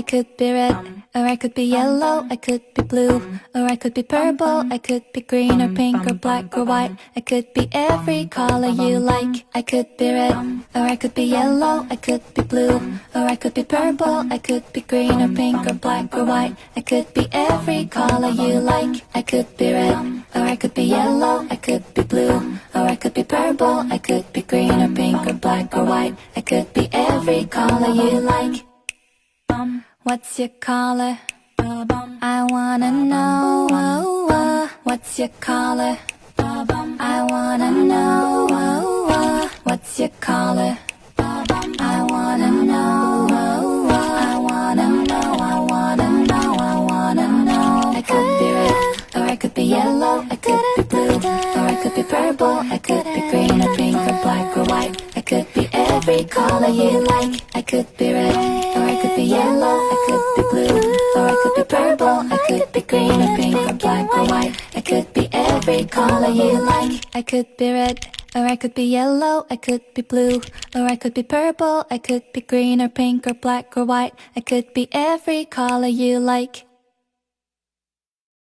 could be red, or I could be yellow, I could be blue, or I could be purple, I could be green or pink or black or white. I could be every color you like. I could be red, or I could be yellow, I could be blue, or I could be purple, I could be green or pink or black or white. I could be every color you like. I could be red, or I could be yellow, I could be blue, or I could be purple, I could be green or pink or black or white. I could be every color you like. What's your color? I wanna know. What's your color? I wanna know. What's your color? I wanna know. I wanna know. I wanna know. I wanna know. I could be red, or I could be yellow, I could be blue, or I could be purple, I could be green or pink or black or white. I could be every color you like. I could be red, or I could be yellow, I could be blue, or I could be purple, I could be green or pink or black or white. I could be every color you like. I could be red, or I could be yellow, I could be blue, or I could be purple, I could be green or pink or black or white. I could be every color you like.